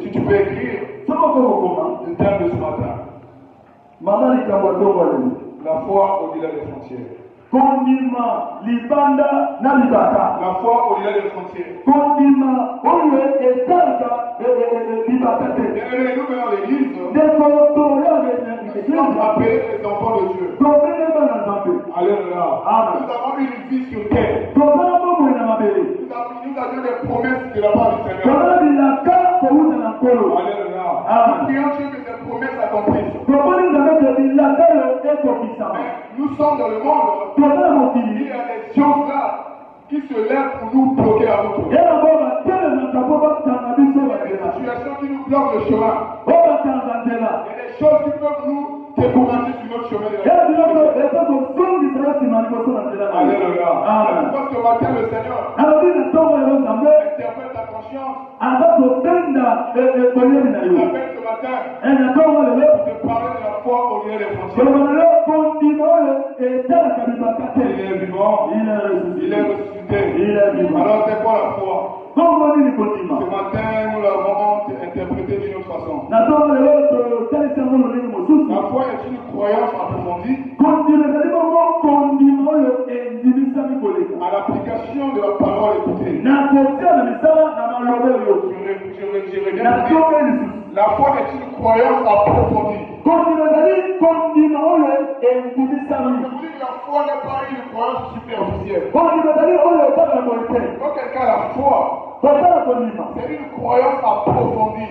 Si tu peux écrire le thème de ce matin. La foi au-delà des frontières. La foi au-delà des frontières. Bien-aimés, nous venons à l'église. Nous sommes appelés les enfants de Dieu. Alléluia. Nous avons une vie sur terre. Nous avions des promesses de la part du Seigneur. Alléluia. Nous prions Dieu que ces promesses s'accomplissent. Nous sommes dans le monde. Il y a des choses là qui se lèvent pour nous bloquer la route. Il y a des situations qui nous bloquent le chemin. Il y a des choses qui peuvent nous décourager sur notre chemin de la vie. Alléluia. Parce que ce matin, le Seigneur interprète ta conscience. Il appelle ce matin pour te parler de la foi au lieu des frontières. Il est vivant, il est ressuscité. Alors c'est quoi la foi? Ce matin, nous l'avons interprété d'une autre façon. La foi est une croyance approfondie à l'application de la parole écoutée. La foi est une croyance approfondie. La foi n'est pas une croyance superficielle. Quand quelqu'un a la foi, c'est une croyance approfondie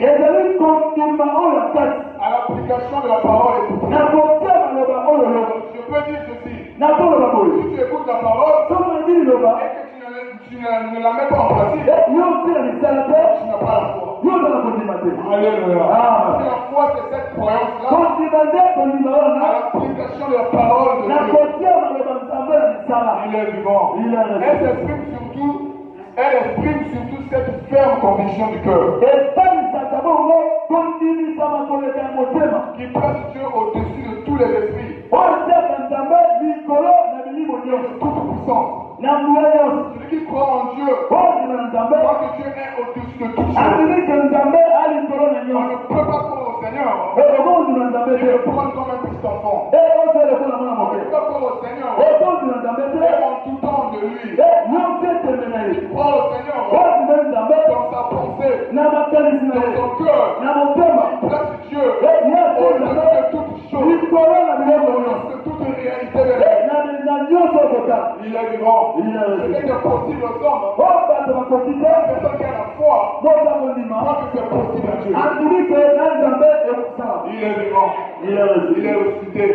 à l'application de la parole écoutée. Je peux dire ceci. Si tu écoutes la parole et que tu ne la mets pas en pratique, tu n'as pas la foi. Alléluia. Si la foi, c'est cette croyance-là à l'application de la parole de Dieu. Il est vivant. Elle exprime surtout cette ferme conviction du cœur qui place Dieu au-dessus de tous les esprits. Toute puissance. Celui qui croit en Dieu croit que Dieu est au-dessus de toutes choses. On ne peut pas croire au Seigneur et le prendre comme un petit enfant. On ne peut pas croire au Seigneur et en tout temps de lui. Il croit au Seigneur dans sa pensée, dans son cœur. Il place Dieu au-dessus de toutes choses, de toute réalité de la vie. Il est vivant. C'est possible aux hommes. La personne qui a la foi croit que c'est possible à Dieu. Il est vivant. Il est ressuscité. Et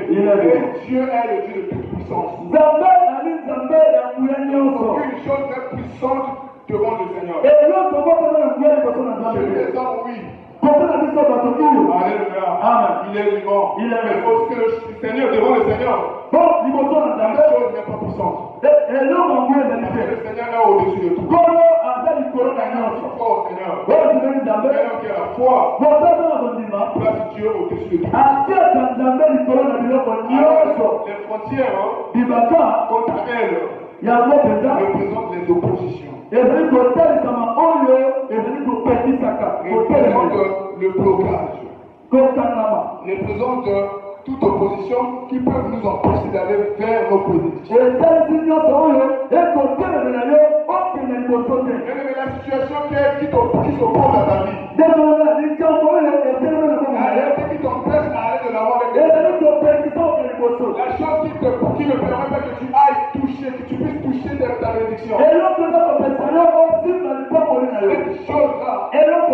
Dieu est le Dieu de toute puissance. Aucune chose n'est puissante devant le Seigneur. Je dis les hommes, oui. Alléluia. Il est vivant. Mais parce que le Seigneur, devant le Seigneur, la chose n'est pas puissante. Le Seigneur est au-dessus de tout. Quand tu crois au Seigneur, alors qu'il y a la foi, place Dieu au-dessus de tout. Les frontières, contre elles, représentent les oppositions. Représente le blocage. Représente toute opposition qui peut nous empêcher d'aller vers nos bénédictions. Mais la situation qui s'oppose à ta vie, qui t'empêche d'aller de l'avant avec la chose qui ne permet pas que tu ailles toucher, que tu puisses toucher ta bénédiction. Cette chose-là, elle est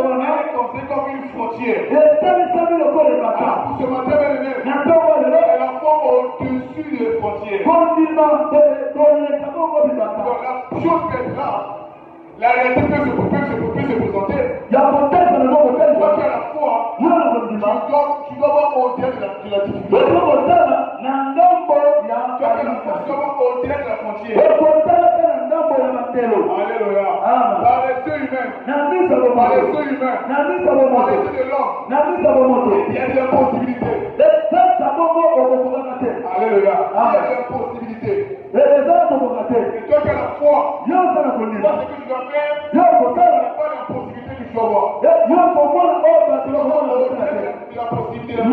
considérée comme une frontière. Alors, pour ce matin, elle a la foi au-dessus des frontières. Donc, la chose qui est là, la réalité peut se présenter. Toi qui as la foi, tu dois voir au-delà de la difficulté. Toi qui as la foi, tu dois voir au-delà de la frontière. Alléluia. Par les yeux humains, par les yeux de l'homme, il y a des possibilités. Alléluia. Il y a des possibilités. Et toi qui as la foi, moi ce que je dois faire, ce n'est pas la possibilité que je dois voir. La possibilité. Il y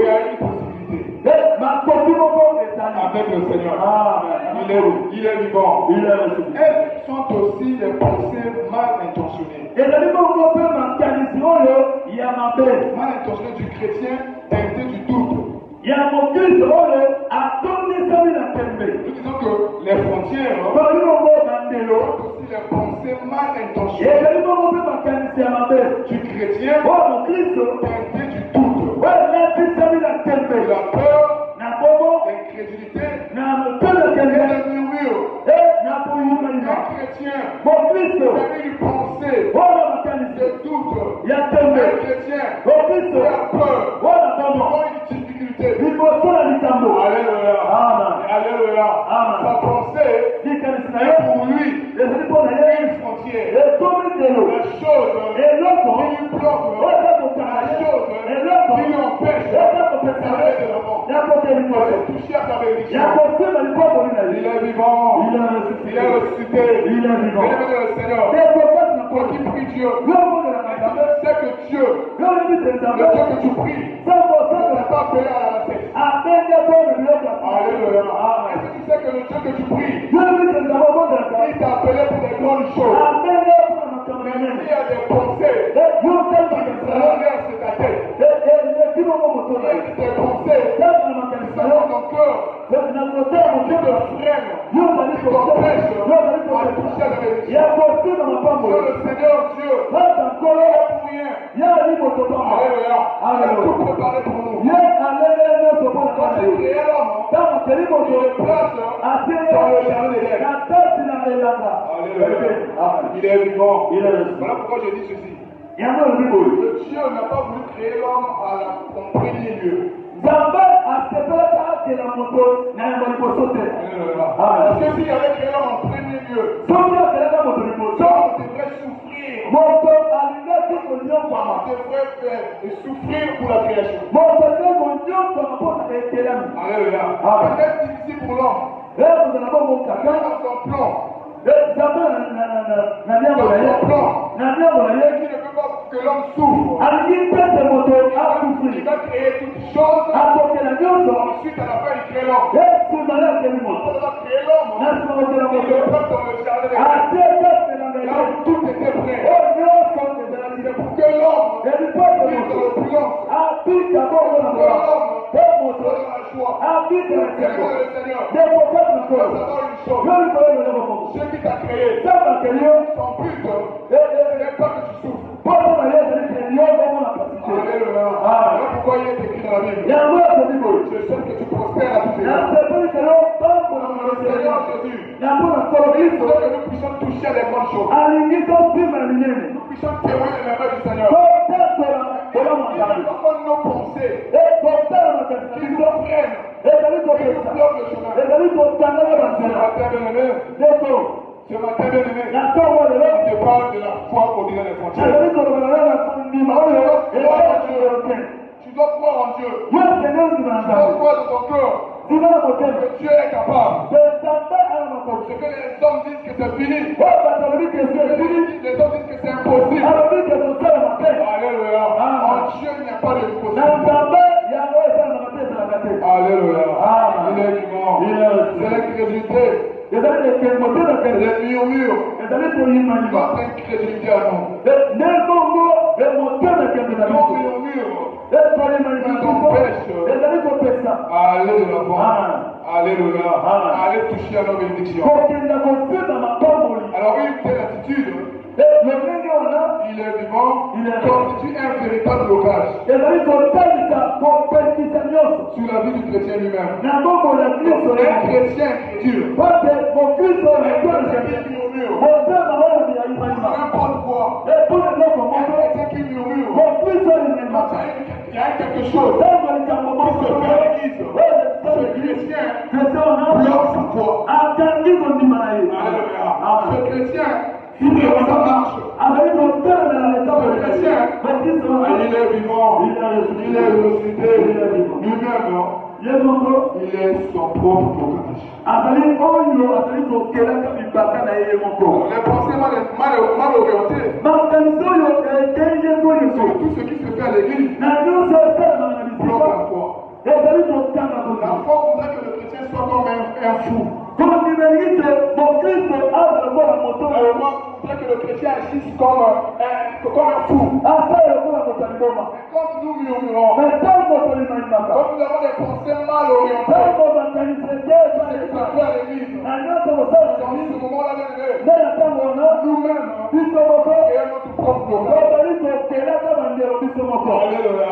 a une possibilité. Avec le Seigneur. Il est vivant. Elles sont aussi des pensées mal intentionnées. Mal intentionnées du chrétien teintées du doute. Nous disons que les frontières sont aussi les pensées mal intentionnées du chrétien teintées du doute, de la peur, l'incrédulité et le murmure. Un chrétien permet une pensée de doute. Un chrétien qui a peur devant une difficulté. Alléluia. Alléluia. Sa pensée est pour lui une frontière. La chose qui lui bloque, la chose qui lui empêche d'aller de l'avant, d'aller toucher à sa bénédiction. Il est vivant. Il est ressuscité. Il est vivant. Le Seigneur. Toi qui pries Dieu, c'est que Dieu, le Dieu que tu pries, ne t'a pas appelé à la recette. Alléluia. Est-ce que tu sais que le Dieu que tu pries, il t'a appelé pour des grandes choses? Il y a des pensées qui traversent ta tête. Il y a des pensées qui sont dans ton cœur, qui te freinent, qui t'empêchent à toucher à la bénédiction. C'est le Seigneur Dieu. Il n'est pour rien. Alléluia. Il a tout préparé pour nous. Quand tu es créé l'homme, il est place dans le jardin d'Éden. Alléluia. Il est vivant. Voilà pourquoi je dis ceci. Le Dieu n'a pas voulu créer l'homme en premier lieu. Parce que s'il avait créé l'homme en premier lieu, l'homme devrait souffrir. On devrait souffrir pour la création. Alléluia. C'est difficile pour l'homme. Dans son plan. Dans son plan. Qui ne veut pas que l'homme souffre. Il va créer toutes choses. Ensuite, à la fin, il crée l'homme. Quand il a créé l'homme, il est pas dans le jardin. Là où tout était prêt. C'est pour que l'homme vive dans l'opulence. Pour que l'homme soit dans la joie. Le Seigneur. Il faut savoir une chose. Ceux qui t'a créé, son but, ce n'est pas que tu souffres. Alléluia. Voilà pourquoi il est écrit dans la Bible. Je sais que tu prospères à tous les gens. Le Seigneur Jésus, il veut que nous puissions toucher à des grandes choses. Nous puissions témoigner les merveilles du Seigneur. Il n'y a pas nos pensées qui nous freinent, qui nous bloquent le chemin. Ce matin, bien-aimé, il te parle de la foi au-delà des frontières. Tu dois croire en Dieu. Tu dois croire dans ton cœur que Dieu est capable. Ce que les hommes disent que c'est fini. Les hommes disent que c'est impossible. Alléluia. En Dieu, il n'y a pas de possibilité. Alléluia. Il est vivant. C'est l'incrédulité. Les murmures. Notre incrédulité à nous. Nos murmures nous empêchent aller de l'avant. Alléluia. Aller toucher à nos bénédictions. Alors une telle attitude, il est vivant, il constitue un véritable blocage sur la vie du chrétien lui-même. Un chrétien incrédule. N'importe quoi. Un chrétien qui murmure. Il y a quelque chose qui se fait à l'église. Ce chrétien bloque sa foi. Ce chrétien qui bloque sa marche. Ce chrétien, il est vivant. Il est ressuscité. Lui-même, Il est son propre proclamation. Les pensées mal orientées. Sur tout ce qui se fait à l'église. Bloque la foi. La foi voudrait que le chrétien soit comme un fou. La foi voudrait que le chrétien agisse comme un fou. Quand nous murmurons, quand nous avons des pensées mal orientées, c'est que ça fait à l'église. Dans ce moment-là, nous-mêmes, créons notre propre blocage. Alléluia.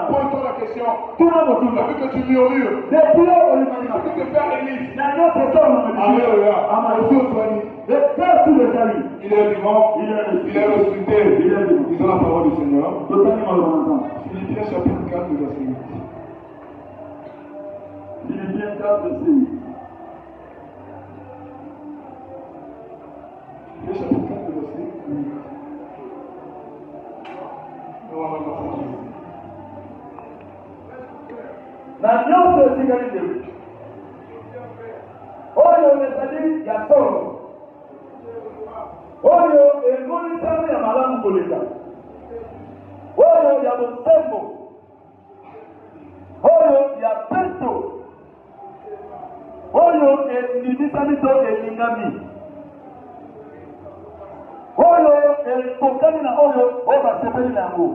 Pose-toi la question. Vu que tu murmures, ce qui se fait à l'église. Alléluia. Il est vivant, il est ressuscité. Disons la parole du Seigneur. Philippiens chapitre 4, verset 8. Philippiens 4, verset 8. Philippiens chapitre 4, verset 8. Na nyonso etikali ndewi oyo ezali ya solo oyo engolisami ya malamu koleka oyo ya bosembo oyo ya peto oyo endimisami to elingami oyo ekokani na oyo oyo basepeli na yango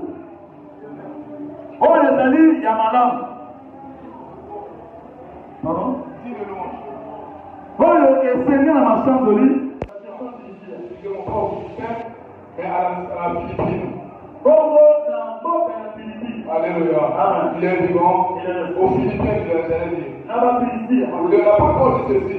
oyo ezali ya malamu. Pardon? Oyo esengeli na mashanzoli bongo na mboka ya Philippine. Alléluia. Il est vivant. Aux Philippines, il est dit. Na ba Philippine. Il n'a pas encore dit ceci.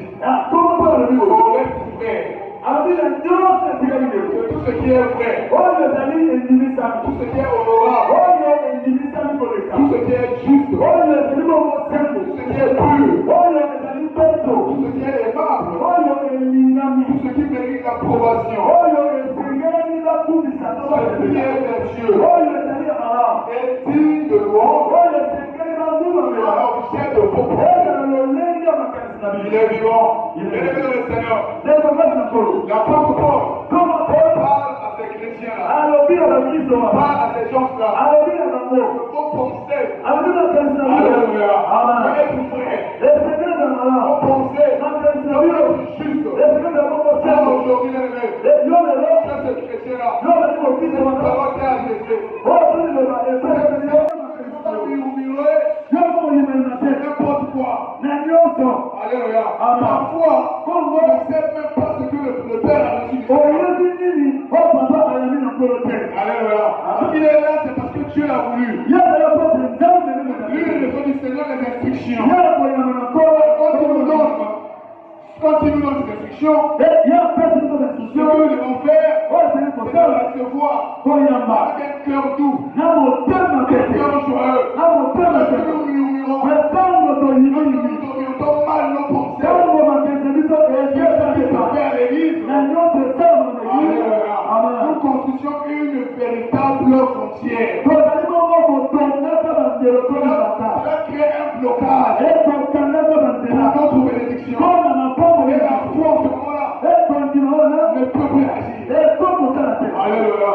Comment pas le dire? Faut être vrai. Abi na nyonso etikali ndewi. Que tout ce qui est vrai. Oyo ezali endimisami. Tout ce qui est honorable. Oyo endimisami koleka. Tout ce qui est juste. Oyo ezali bongo sembo. Tout ce qui est pur. Oyo ezali peto. Tout ce qui est aimable. Oyo elingami. Tout ce qui mérite l'approbation. Oyo esengeli bakumisa to Ce qui est vertueux. oyo ezali ya malamu. Est digne de louange. Oyo esengeli bandumamela. Objet de vos Oyo propos. na lolenge ya makanisi na Il bino. est vivant. Il est le Seigneur. L'apôtre Paul Parle à ces chrétiens-là. alobi na bakristo Parle wana à ces gens-là. alobi na bango Vos pensées. alobi na makanisi na bino. Alléluia. Amen. Soyez vrai. Esengeli na malamu. Vos pensées. Makanisi na Soyez bino. juste. Esengeli na bongo Car sembo. aujourd'hui, les amis, Yo lelo chez ces chrétiens-là, yo bali kokristo la wana parole est adressée. oyo toliloba efeyo Pas murmurer yo koyimela te n'importe quoi. na nyonso Alléluia. Amen. Parfois, on ne sait même pas ce que le Père a reçu. oyebi nini o papa ayami na nkolo te. Alléluia. Il est là, c'est parce que Dieu l'a voulu. Ye ezala po te nzambe nini Lui, il reçoit du Seigneur les instructions. ye koyama na nkolo Quand il nous donne des instructions, ye apesi biso ce que bainstruction nous devons faire, oyo ezali c'est de kosala recevoir koyamba avec un cœur doux, na motema un pete cœur joyeux. na motema Parce que pete nous murmurons, me ntango toyimiyimi nous orientons mal nos pensées. ntango makenzi biso Ce qui se eyebisa fait à l'église, na nyonso esalama na eglise. Alléluia. Amen. Nous constituons une véritable frontière. tozali bongo kotongaka bandelo tolibata Cela crée un blocage ekokangaka bandela pour notre bénédiction. mpona makombo Et ya la foi, en ce moment-là, ekondima wana ne peut plus agir. ekokosala te. Alléluia.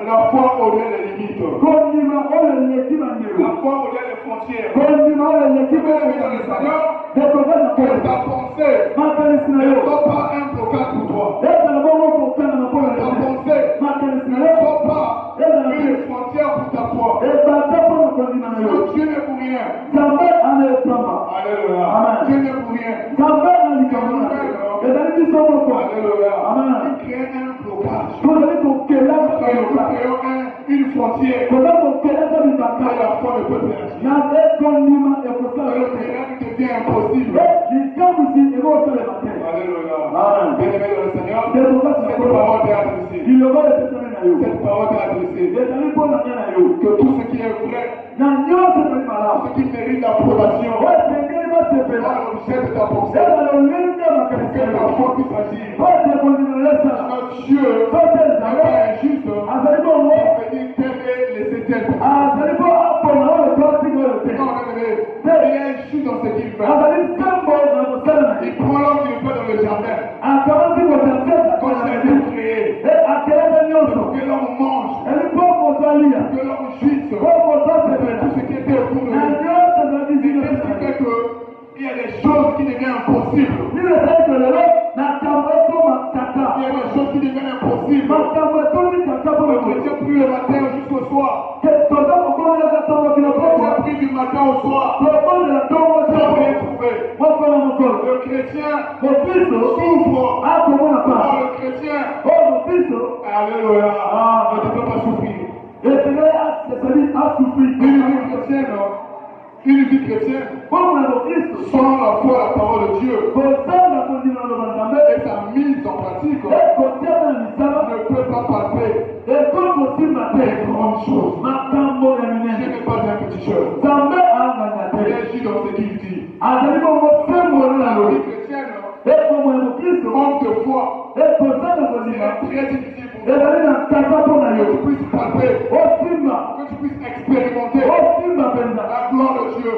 La foi au-delà des limites. kondima oyo eleki bandelo La foi au-delà des frontières. kondima oyo eleki Tu veux lever dans le Seigneur, dekoza na que kolo ta pensée makanisi na ne yo soit pas un blocage pour toi. ezala bongo kokanga na mpona Ta yo pensée makanisi na ne yo soit pas une frontière pour ta foi. ebata mpona kondima na yo Parce que Dieu n'est pour rien. nzambe ana epamba Alléluia. Amen. Dieu n'est pour rien. nzambe ana likambo na te ezali biso moko Alléluia. Amen. Il crée un blocage. tozali kokelaka Et nous bayoka créons une frontière. toza kokelaka Et bibaka la foi ne peut plus agir. na ekondima ekosala Et yo le te miracle devient impossible. likamwisi ekosalema te Alléluia. Amen. Bien-aimé dans le Seigneur, dekokasi na cette kolo parole t'est adressée. liloba epesami na yo Cette parole t'est adressée. ezali mpona ngai na yo Que tout ce qui est vrai, na nyonso ezali malamu ce qui mérite l'approbation, oyo esengeli basepela soit l'objet de ta pensée. ezala lolenge ya makanisi Que na ta yo foi puisse agir. oyo ekondima na esala Notre Dieu sote n'est ezala pas injuste. azali bongo Il peut dire tel est laissé tel. azali po apona oyo toatika oyo te Non, il est injuste dans impossible. Le chrétien prie le matin jusqu'au soir. Le chrétien prie du matin au soir. Sans rien trouver. Le chrétien souffre. Le chrétien, alléluia, ne peut pas souffrir. Une vie chrétienne, sans la foi, la parole de Dieu, et sa mise en pratique, ne peut pas palper les grandes choses. Ce n'est pas un petit chose. Il agit dans ce qu'il dit. La vie chrétienne, manque de foi, c'est très difficile pour que tu puisses palper, que tu puisses expérimenter la gloire de Dieu.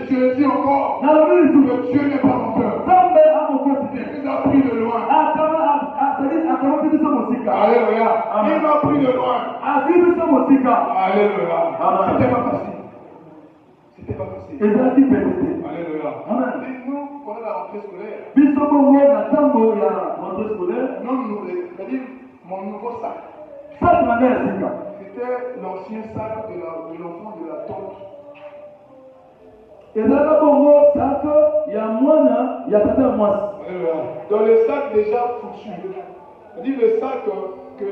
Je le dis encore, que Dieu n'est pas menteur. Il nous a pris de loin. Alléluia. Il m'a pris de loin. Alléluia. C'était pas facile. C'était pas facile. Alléluia. Nous, on a la rentrée scolaire. Non, c'est-à-dire mon nouveau sac. C'était l'ancien sac de l'enfant de la tante. Dans le sac déjà foutu. C'est-à-dire le sac que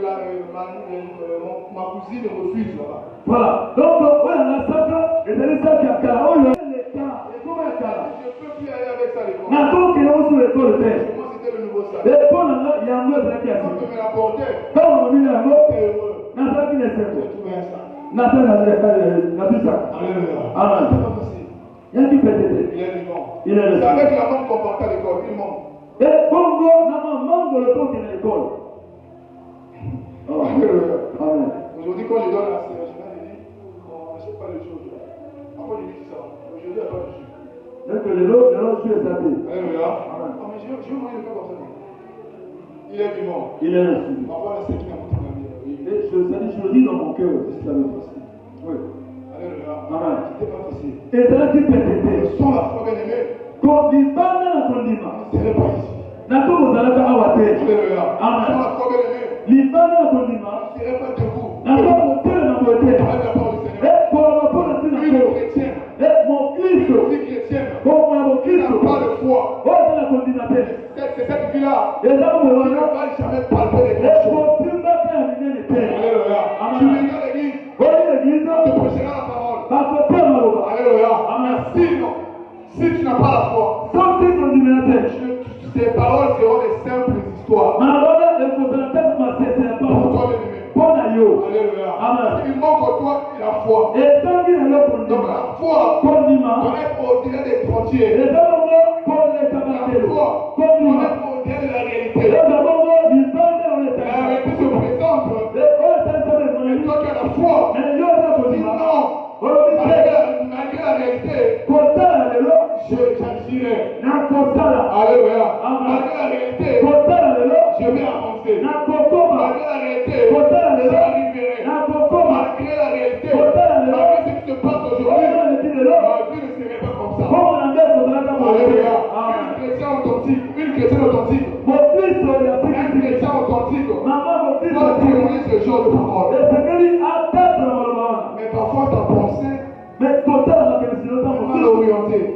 ma cousine refuse là-bas. Voilà. Donc, on a un sac, et c'est le sac qui a carrément. Je ne peux plus aller avec ça à l'école. Moi, c'était le nouveau sac. Et quand on me l'apportait, quand on j'étais heureux. j'ai trouvé un sac. Alléluia. Amen. C'est pas facile. Il est vivant. C'est avec la main qu'on partait à l'école. Il ment. Aujourd'hui, quand je donne la séance, je dis, on n'achète pas les choses. Après, je dis ça. Aujourd'hui, il n'y a pas de jus. Alléluia. Mais je veux manger le pain comme ça. Il est vivant. Parfois, c'est qui n'a pas de je le dis dans mon cœur. C'est pas facile. Oui. Alléluia. C'était pas facile. Sans la foi bien aimée, ce n'est pas ici. Alléluia. Sans la foi bien aimée, ce n'est pas debout. Avec la parole du Seigneur. Une chrétienne, une vie chrétienne, n'a pas de foi. C'est cette vie-là qui ne va jamais palper les grandes choses. Alléluia. Tu viendras à l'église, on te prêchera la parole. Alléluia. Sinon, si tu n'as pas la foi, ces paroles seront des simples histoires. Pour toi, bien-aimé. Alléluia. Il manque en toi la foi. Donc la foi doit être au-delà des frontières. La foi doit être au-delà de la réalité. La réalité se présente. Et toi qui as la foi, tu dis non. Malgré la réalité, j'agirai. Alléluia. Malgré la réalité, je vais avancer. Malgré la réalité, j'arriverai. Malgré la réalité, malgré ce qui se passe aujourd'hui, ma vie ne serait pas comme ça. Alléluia. Une chrétienne authentique. Un chrétien authentique doit témoigner ce genre de parole. Mais parfois ta pensée est mal orientée.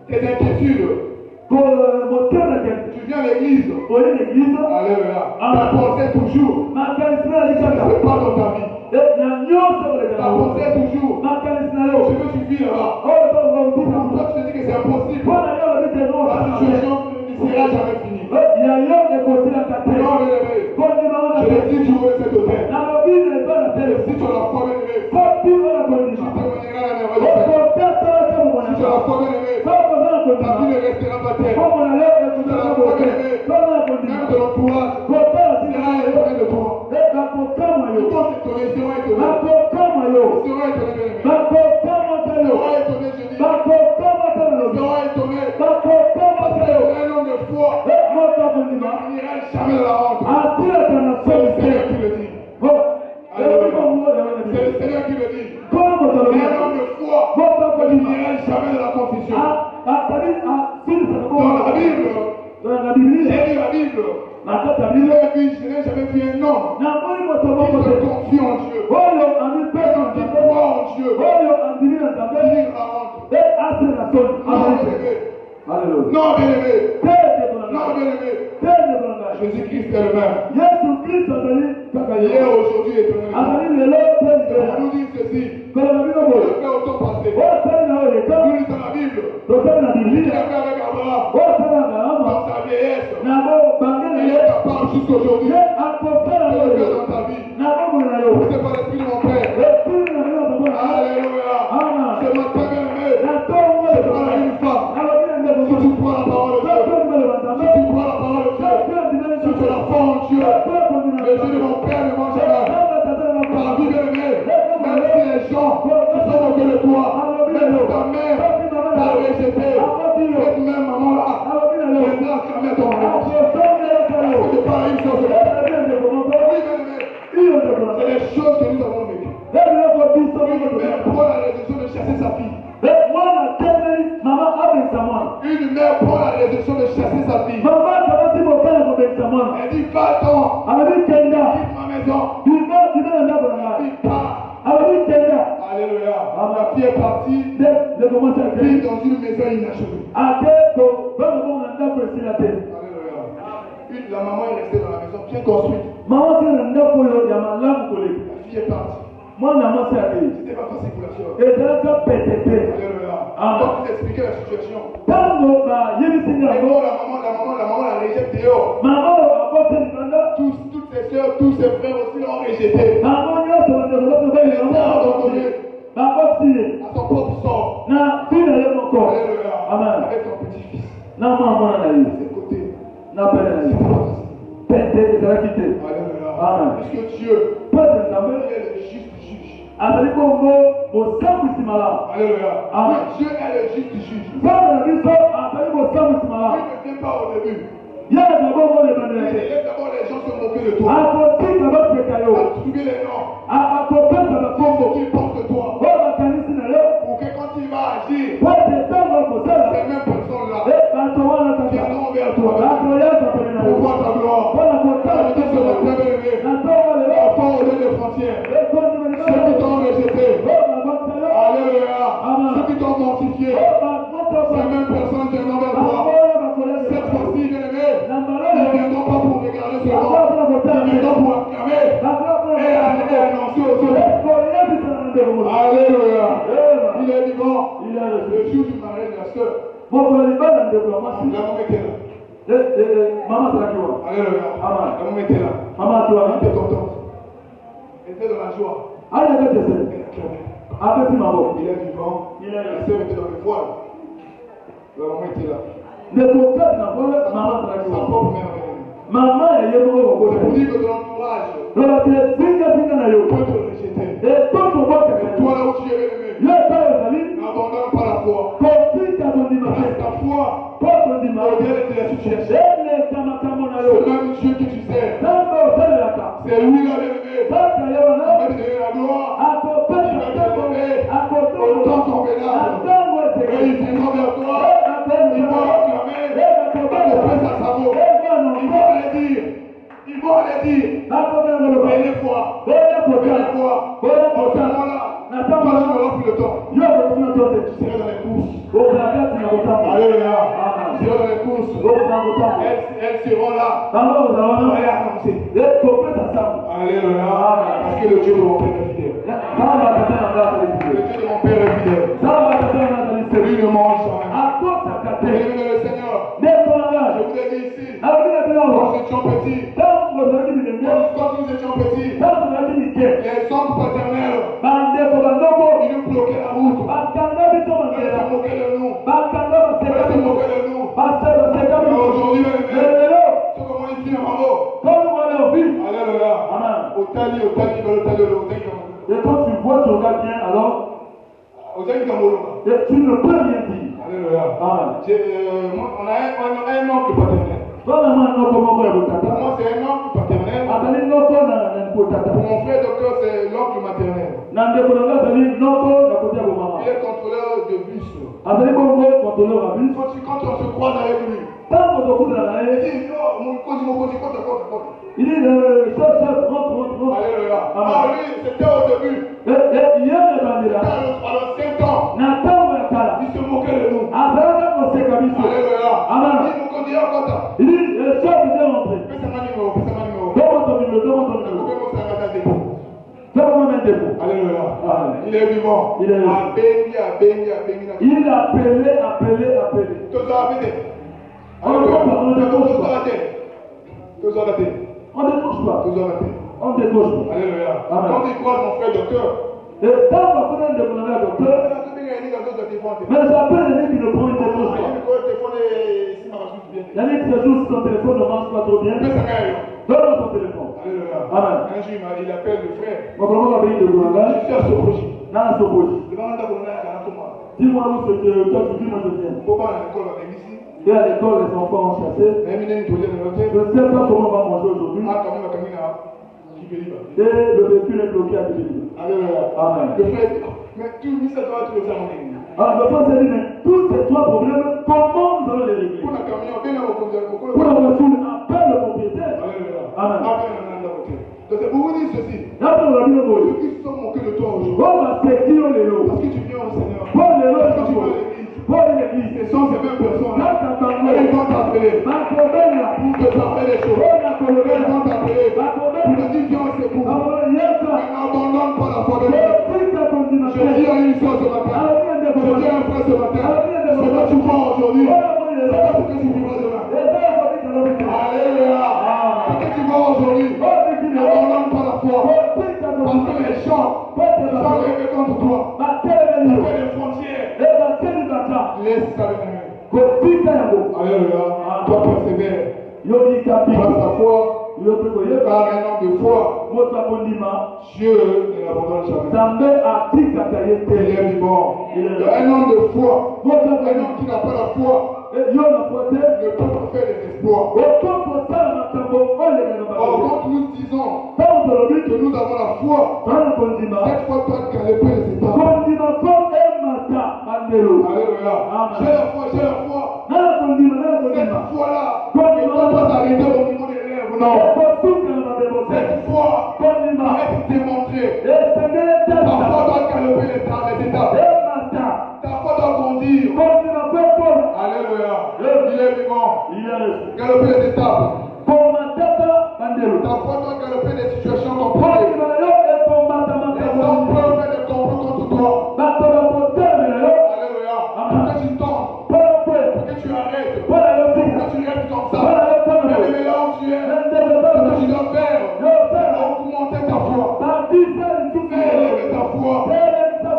Tes inquiétudes. Tu viens à l'église. Alléluia. Ta pensée est toujours. Ce n'est pas dans ta vie. Ta pensée est toujours. Je veux suivre là-bas. Toi tu te dis que c'est impossible. La situation ne sera jamais finie. Non, je l'ai dit toujours de cet hôtel. Si tu as la foi, bien-aimé, tu témoigneras la merveille du Seigneur. Si tu as la foi, bien-aimé, ta vie ne restera pas terre. Si tu as la foi, bien-aimé, même de l'entourage sera étonné de toi. Ils vont s'étonner, ils seront étonnés. Ils seront étonnés, bien-aimé. Ils seront étonnés, je dis. Ils seront étonnés. Parce que un homme de foi ne finira jamais de la honte. C'est le Seigneur qui le dit. C'est le Seigneur qui le dit. Un homme de foi ne finira jamais de la confusion. Dans la Bible, J'ai lu la Bible. Je n'ai jamais vu un homme qui se confie en Dieu, qui croit en Dieu, finir la honte. Non, bien-aimé. Non, bien-aimé. Jésus-Christ est le même. Hier, aujourd'hui et éternellement. On nous dit ceci. Il a fait au temps passé. Nous lisons la Bible. Il a fait avec Abraham dans sa vieillesse. Il est capable jusqu'aujourd'hui de le faire dans ta vie. C'est pas l'esprit de mon Père. Alléluia. C'est ma très bien-aimée. C'est pas une femme. Si tu crois la parole de Dieu, si tu crois la parole de Dieu, si tu as la foi en Dieu, le Dieu de mon Père ne mange jamais. Par vie bien-aimée, même si les gens se sont moqués de toi, même si ta mère t'a rejeté, cette même maman-là viendra acclamer ton nom. Est-ce que tu parles une chose? Oui, bien-aimé, c'est les choses que nous avons vécues. Une mère prend la résolution de chasser sa fille. Une mère prend la résolution de chasser sa fille. Elle dit, va-t'en, quitte ma maison. La fille part. Alléluia. La fille est partie vivre dans une maison inachevée. Alléluia. La maman est restée dans la maison bien construite. La fille est partie. C'était pas facile pour la fille. Alléluia. Donc tu t'expliquais la situation. La maman la rejette dehors. Toutes ses soeurs, tous ses frères aussi l'ont rejeté. Elle est abandonnée à son propre sort. Alléluia. Avec son petit-fils. À ses côtés. Alléluia. Puisque Dieu, il est le juste juge. Alléluia. Dieu est le juste juge. Il ne vient pas au début. Il laisse d'abord les gens se moquer de toi. À trouver les noms. Pour ce qu'ils pensent de toi. Pour que quand il va agir, ces mêmes personnes-là viendront vers toi pour voir ta gloire. La vie sur la très belle-aimée. Enfants au-delà des frontières. Ceux qui t'ont rejeté. Alléluia. Ceux qui t'ont mortifié. Ces mêmes personnes viendront vers toi. Cette fois-ci, bien-aimé, ils ne viendront pas pour regarder seulement. Ils viendront pour acclamer et annoncer aux autres. Alléluia. Il est vivant. Le jour du mariage de la sœur. La maman était là. Alléluia. La maman était là. Elle était contente. Elle était dans la joie. Elle acclamait. Il est vivant. La sœur était dans le voile. La maman était là. Sa propre mère. C'est pour dire que ton entourage peut te rejeter. Et toi là où tu es aimé, n'abandonne pas la foi. Reste ta foi au-delà de la situation. Ce même Dieu que tu sers, c'est lui là bien-aimé. Il va te donner la gloire. Il va te lever au temps convenable. Et il viendra vers toi. Il va acclamer. Il va te faire sa savon. Ils vont aller dire. Venez voir. En ce moment-là, toi tu n'auras plus le temps. Tu seras dans les courses. Alléluia. Tu seras dans les courses. Elles seront là. On va les annoncer. Alléluia. Parce que le Dieu de mon Père est fidèle. Le Dieu de mon Père est fidèle. Lui ne mange jamais. Bien-aimé le Seigneur, je vous ai dit ici, quand nous étions petits, les hommes paternels, ils nous bloquaient la route. Ils se moquaient de nous. Ils se moquaient de nous. Mais aujourd'hui, c'est comment ils finissent en Alléluia. Otali, et quand tu vois, tu regardes bien, alors, et tu ne peux rien dire. Alléluia. On a un oncle paternel. Pour moi, c'est un oncle paternel. Pour mon frère docteur, c'est l'oncle maternel. Il est contrôleur de bus. Quand on se croise avec lui, il dit non, rentre. Alléluia. Ah, lui, c'était au début. À l'ancien temps, il se moquait de nous. Alléluia. Il dit, Alléluia. Il est vivant. Il a béni. Il a appelé. On ne décroche pas. Alléluia. Quand il croise mon frère docteur, mais j'appelle les mecs qui ne prennent pas. Il y a des jours son téléphone ne marche pas trop bien. Donne-moi ton téléphone. Alléluia. Amen. Un jour, il appelle le frère. Je suis à Sokoji. Dis-moi où c'est que toi tu vis, moi je viens. Et à l'école, les enfants ont chassé. Je ne sais pas comment on va manger aujourd'hui. Et le véhicule est bloqué à Djibouti. Alléluia. Amen. Le frère, mais tu dis ça, toi, tu le fais à mon église. Alors, le frère s'est dit, mais tous ces trois problèmes, comment nous allons les régler? Pour la voiture, appelle le propriétaire. Alléluia. Amen. Donc, c'est pour vous dire ceci. Ceux qui se sont moqués de toi aujourd'hui. Parce que tu viens au Seigneur. Parce que tu vas à l'église. Ce sont ces mêmes personnes. Ils vont t'appeler. Pour te parler des choses. Ils vont t'appeler. Pour te dire, viens au secours. N'abandonne pas la foi de Dieu. Je dis à une chose ce matin. Je dis à un frère ce matin. Ce que tu vois aujourd'hui, c'est pas ce que tu vivras demain. Alléluia. Ce que tu vois aujourd'hui, n'abandonne pas la foi. Parce que les gens sont rêvés contre toi. Après les frontières, laisse ça venir. Alléluia. Toi persévère. Grâce à la foi. Par un homme de foi, Dieu ne l'abandonne jamais. Il est vivant. Un homme de foi, un homme qui n'a pas la foi, ne peut pas faire des exploits. Or, quand nous disons que nous avons la foi, cette foi doit galoper les étapes. Alléluia. J'ai la foi. Cette foi-là ne doit pas s'arrêter au niveau des lèvres. Non. Cette foi doit être démontrée. Ta foi doit galoper les étapes. Ta foi doit grandir. Alléluia. Il est vivant. Galoper les étapes. Ta foi doit galoper les situations compliquées. Les hommes peuvent faire des complots contre toi. Alléluia. Pour que tu tombes. Pour que tu arrêtes. Pour que tu restes comme ça. Mais là où tu es, ce que tu dois faire, c'est augmenter ta foi. Élever ta foi.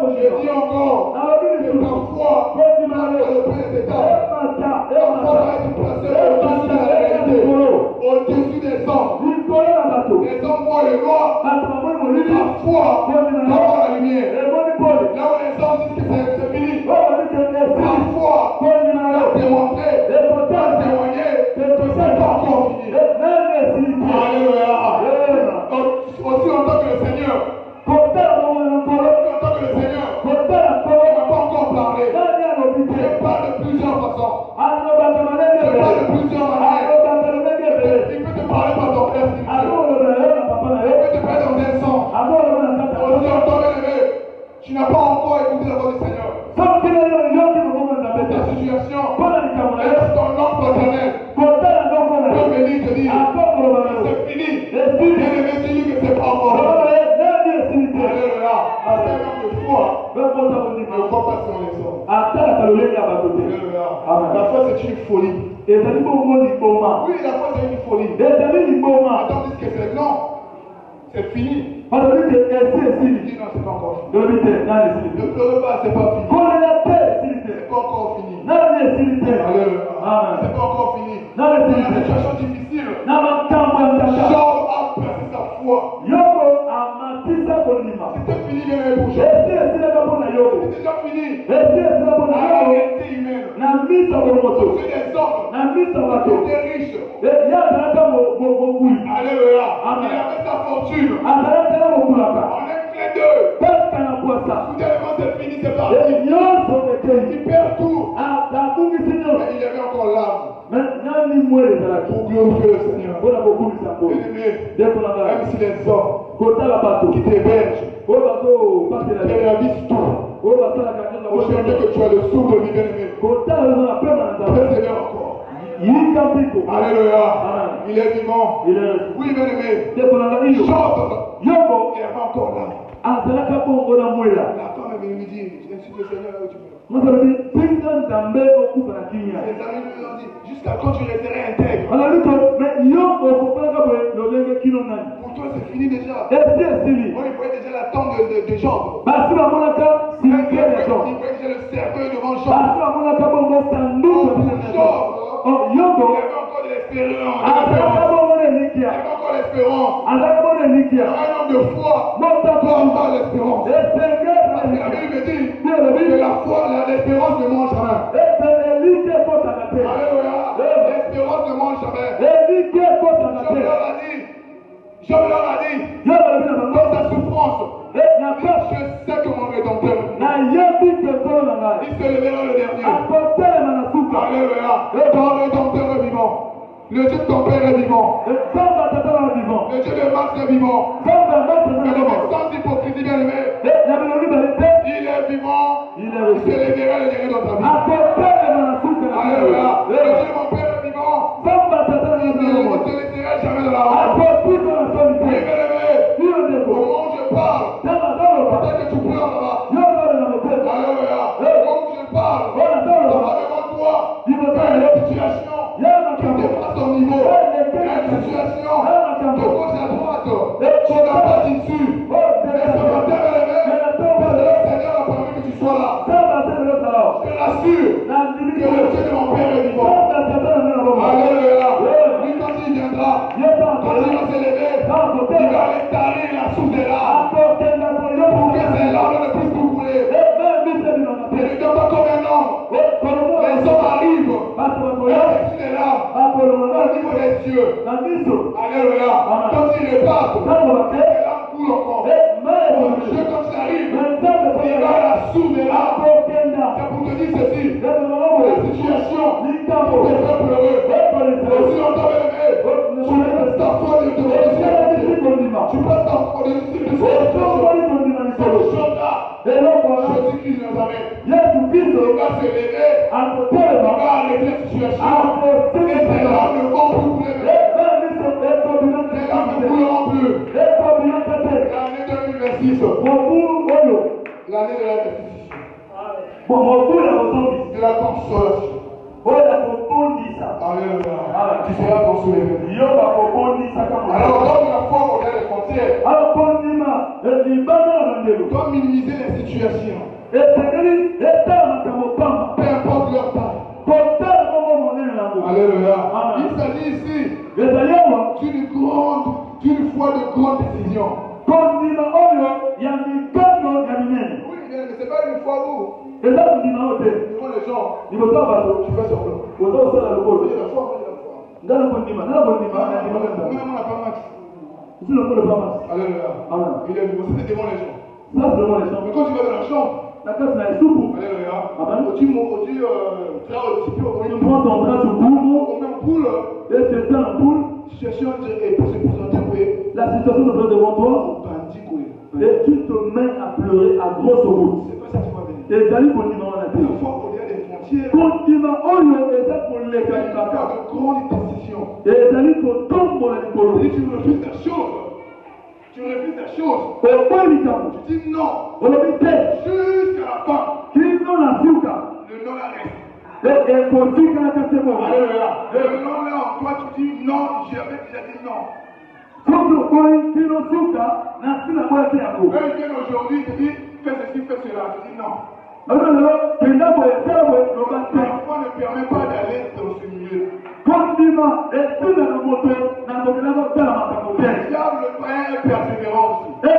Je dis encore que ta foi doit galoper les étapes. Ta foi doit être placée au-dessus de la réalité. Au-dessus des hommes. Les hommes voient le noir. Ta foi doit voir la lumière. Là où les hommes disent que c'est fini. Ta foi doit démontrer, doit témoigner que c'est pas encore fini. Alléluia. Aussi longtemps que le Seigneur n'a pas encore parlé. Je parle de plusieurs façons. Je parle de plusieurs manières. Il peut te parler par ton père. Il peut te parler dans un sens. Aussi longtemps que tu n'as pas encore écouté la voix du Seigneur. Ta situation est ton nom paternel. Peut venir te dire c'est fini. Bien-aimé, dis-lui que c'est pas encore. Alléluia. Parce qu'un homme de foi ne voit pas sur les hommes. Alléluia. La foi c'est une folie. Oui, la foi c'est une folie. Attends, dis que c'est non. C'est fini. Dis non, c'est pas encore fini. Ne pleure pas, c'est pas fini. C'est pas encore fini. Alléluia. C'est pas encore fini. Dans la situation difficile, Job a placé sa foi. C'était fini bien pour Job. C'était déjà fini. La réalité humaine. C'est des hommes qui étaient riches. Alléluia. Il avait sa fortune. En un clin d'œil. Soudainement c'est fini, c'est parti. Il perd tout. pour glorifier le Seigneur. Bien-aimé, même si les hommes qui t'hébergent, qui réalisent tout, aujourd'hui que tu as le souffle de vie, bien-aimé, préserve encore. Alléluia. Il est vivant. Oui, bien-aimé. Chante. Il est encore là. La femme est venue me dire, je suis le Seigneur là où tu me. Les amis lui ont dit, jusqu'à quand tu resterais intègre. Pour toi c'est fini déjà. Moi il voyait déjà la tombe de jambes. Il voyait déjà le cercueil devant jambes. Il y avait encore de l'espérance. Il y avait encore l'espérance. Un homme de foi doit avoir l'espérance. Parce que la Bible dit que la foi, l'espérance ne mange jamais. Alléluia. L'espérance ne mange jamais. Job leur a dit, dans sa souffrance, je sais que mon rédempteur il se lèvera le dernier. Alléluia. Ton rédempteur est vivant. Le Dieu de ton père est vivant. Le Dieu de Max est vivant. Mais le sans hypocrisie, bien aimé, il est vivant. Il se lèvera le dernier dans ta vie. Alléluia. Le Dieu de mon père est vivant. Il ne te laissera jamais dans la honte. Oui, bien aimé, au moment où je parle, peut-être que tu pleures là-bas. Alléluia. Au moment où je parle, devant toi, il y a une situation qui dépasse ton niveau. Il y a une situation de gauche à droite. Tu n'as pas d'issue. Mais ce matin, parce que le Seigneur a permis que tu sois là. Je te rassure que le Dieu de mon Père est vivant. Alléluia. Lui, quand il viendra, quand il va s'élever, il va aller tarir la source des larmes. Pour que ces larmes ne puissent plus couler. Ne lui donne pas comme un homme. Les hommes arrivent. Et au-dessus des larmes, au niveau des cieux. Alléluia. Quand il repart, les larmes coulent encore. Dieu, quand ça arrive, il va à la source des larmes. C'est pour te dire ceci. La situation te fait pleurer. Aussi longtemps, bébé, tu passes ta foi de tu passes ta foi de ce jour-là. Jésus-Christ de Nazareth. Il va se lever. Il va arrêter la situation. Et tes larmes ne vont plus couler. Tes larmes ne couleront plus. L'année 2026. L'année de la restitution. De la consolation. Alléluia. Tu seras consolé. Alors, donc la foi au-delà des frontières. Comme minimiser les situations. Peu importe leur taille. Alléluia. Il s'agit ici d'une foi de grande décision. Oui, mais ce n'est pas une foi où devant les gens, tu fais semblant. Il y a la foi. Alléluia. Il est vivant. C'était devant les gens. Mais quand tu vas dans la chambre, alléluia. Tu prends ton bras, tu boules. Situation est pour se présenter. La situation se présente devant toi. Et tu te mets à pleurer à grosse route. C'est pas ça qui va venir. Et d'aller pour l'imam à la télé. La foi au-delà des frontières. Pour l'imam, on est là pour les gars. De grandes décisions. Et d'aller pour tomber dans les polos. Et tu refuses la chose. Tu dis non. Jusqu'à la fin. Le non arrête. Alléluia. Le non là en toi, tu dis non. J'avais déjà dit non. Eux ils viennent aujourd'hui, tu dis fais ceci, fais cela. Tu dis non. La foi ne permet pas d'aller dans ce milieu. Le diable est persévérant aussi. Mais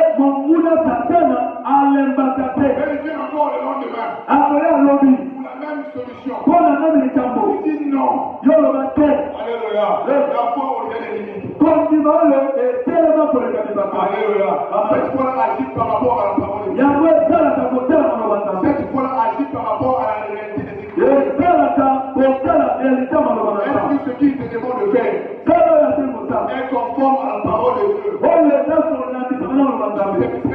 il vient encore le lendemain. Pour la même solution. Il dit non. Alléluia. La foi au lieu des limites. Alléluia. Cette foi-là agit par rapport à la parole de Dieu. Cette foi-là agit par rapport à la réalité des Écritures. Est-ce que ce qui te demande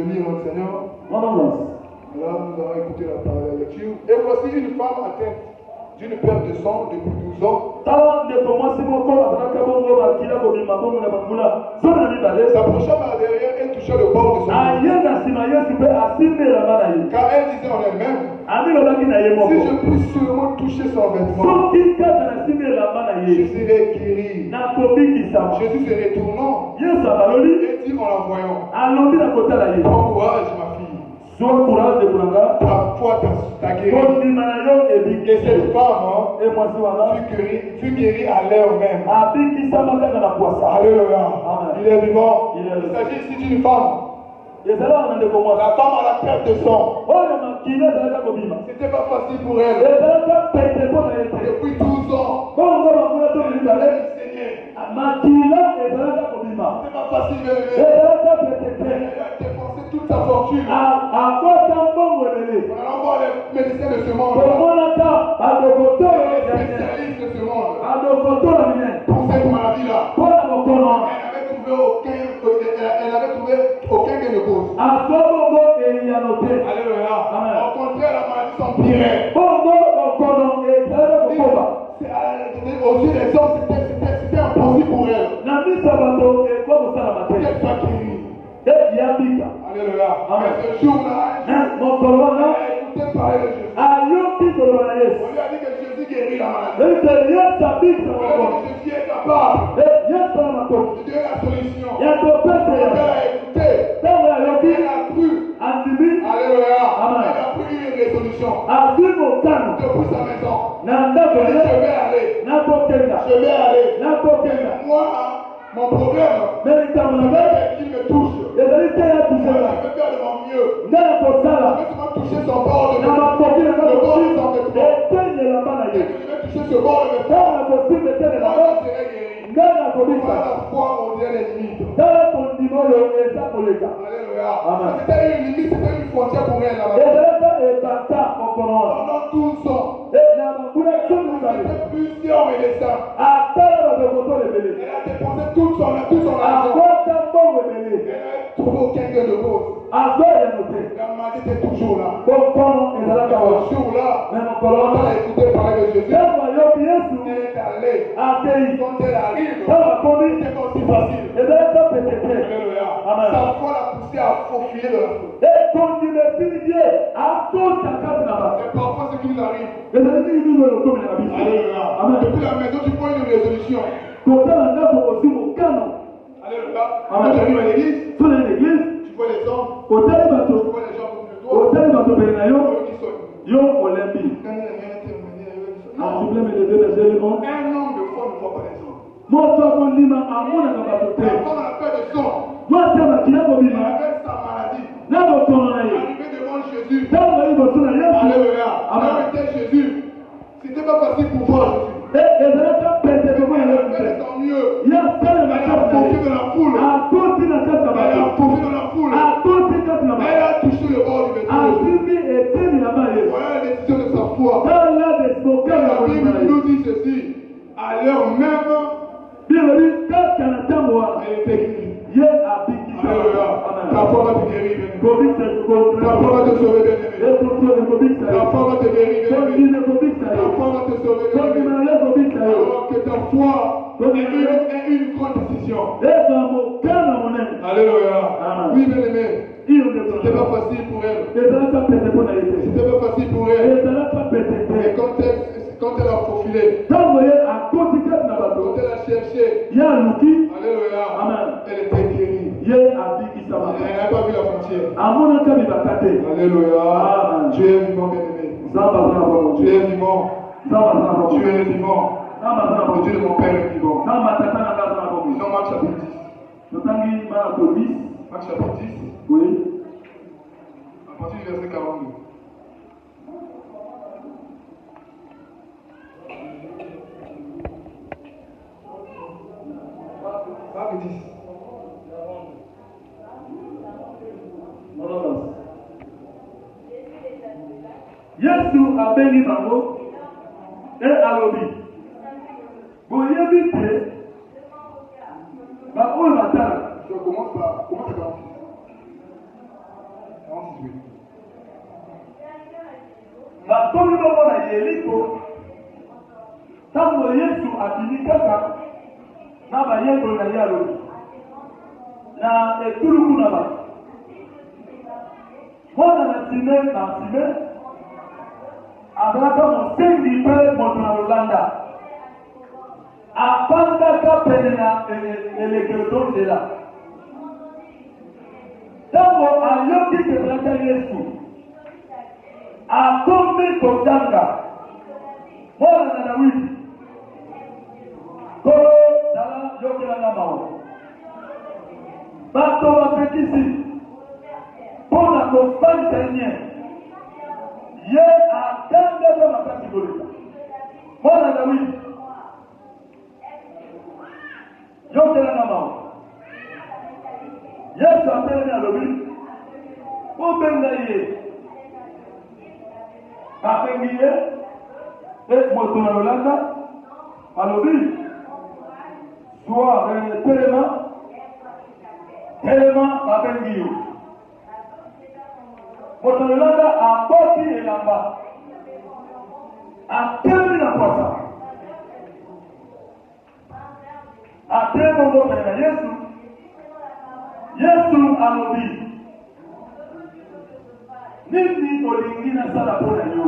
Je lis notre Seigneur. Voilà, nous allons écouter la parole de la lecture. Et voici une femme atteinte d'une perte de sang depuis 12 ans. S'approcha par derrière et toucha le bord de son car elle disait en elle-même, si je puis seulement toucher son vêtement, je serai guéri. Jésus se retournant et dit en la voyant, bon courage ma fille, ta foi t'a guéri. Et cette femme fut guérie à l'heure même. Alléluia. Il est vivant. Il s'agit ici d'une femme. La femme a la perte de sang. C'était pas facile pour elle. Depuis 12 ans, elle allait saigner. C'était pas facile, mais elle a dépensé toute sa fortune. On allait voir les médecins de ce monde. Les spécialistes de ce monde. Pour cette maladie-là. Elle avait trouvé aucun gain de cause. Alléluia. Au contraire, la maladie s'empirait. Aux yeux des hommes, c'était impossible pour elle. Qu'elle soit guérie. Alléluia. Mais ce jour-là, elle a écouté parler de Jésus. On lui a dit que Jésus guérit la maladie. On lui a dit que Jésus est capable de donner la solution. Elle a écouté. Elle a cru. Alléluia. Elle a pris une résolution. Depuis sa maison. Je vais aller. Moi, mon problème, c'est qu'il me touche. Je vais faire de mon mieux. Je vais seulement toucher son bord de vêtement. Je vais toucher ce bord de vêtement. Moi, je serai guéri. Voilà la foi au Dieu les limites. Alléluia. C'était une limite, c'était une frontière pour elle là-bas. Pendant 12 ans. C'était plusieurs médecins. Elle a dépensé tout son argent. Elle n'a trouvé aucun gain de cause. La maladie était toujours là. Ce jour-là, quand elle a écouté parler de Jésus, elle est allée. Quand elle arrive, c'était pas si facile. Alléluia. Sa foi l'a poussé à faufiler de la foule. C'est parfois ce qui nous arrive. Alléluia. Depuis la maison, tu prends une résolution. Alléluia. Quand tu arrives à l'église, tu vois les hommes, tu vois les gens comme le doigt, qui sont. Un homme de foi ne voit pas les hommes. La femme a peur de sang. Elle avait sa maladie. Arrivée devant Jésus. Alléluia. Avec Jésus. C'était pas facile pour voir Jésus. Elle a fait tant mieux. Elle a profité de la foule. Elle a touché le bord du vêtement. Voilà la décision de sa foi. La Bible nous dit ceci. À l'heure même, elle était guérie. Alléluia. Ta foi va te guérir, bien-aimé. Ta foi va te sauver, bien-aimé. Ta foi va te guérir, bien-aimé. Ta foi va te sauver, bien-aimé. Alors que ta foi est une grande décision. Alléluia. Oui, bien-aimé. C'était pas facile pour elle. C'était pas facile pour elle. Et quand elle a faufilé, quand elle a cherché, alléluia, elle était guérie. Elle n'a pas vu la frontière. Alléluia. Dieu est vivant, bien-aimé. Dieu est vivant. Dieu est vivant. Le Dieu de mon Père est vivant. Dans Marc chapitre 10. Marc chapitre 10. Oui. À partir du verset 42. Marc 10. Yesu abengi bango alobi boyebi te baoyo batala. Je commence par comment ça commence. Ntango Yesu abimi kaka na bayekolo na ye alobi na etuluku na bato mwana na nsime azalaka mosengi mpe moto na lolanda afandaka pene na elekelo to nzela ntango ayoki kezalaka Yesu akomi kotanga mwana na Dawidi kolo tala yokelanga mawa bato bapekisi mpona kofandisa nye ye atangaka makasi koleka mwana na Dawidi yokelanga mawa Yesu atelemi alobi obenga ye abengi ye moto na lolanda alobi soa telema abengi yo moto na lolanda akoti elamba atelemi na kwasa atelemi ngo pene na Yesu alobi nini olingi nasala mpo na yo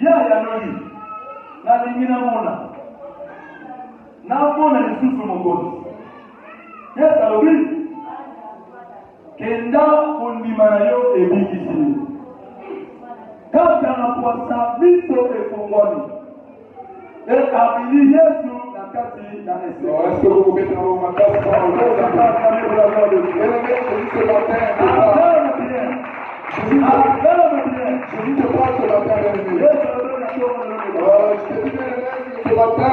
ya yanoli nalingi namona lisusu mokonzi Yesu alobi kenda kondima na yo ebikisi kaka na kwasa biso efungwani abili Yesu na kati na ese. Est-ce que vous pouvez mettre en ma place pour le Dieu ce matin? Je dis te parle ce matin, bien-aimé. Je te dis, bien-aimé, ce matin,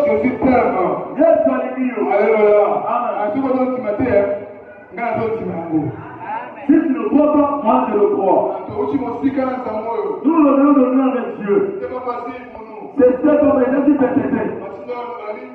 Jésus t'aime. Alléluia. Ainsi que tu m'as dit, si tu ne crois pas, moi je le crois. Nous le donnons avec Dieu. C'était comme les gens qui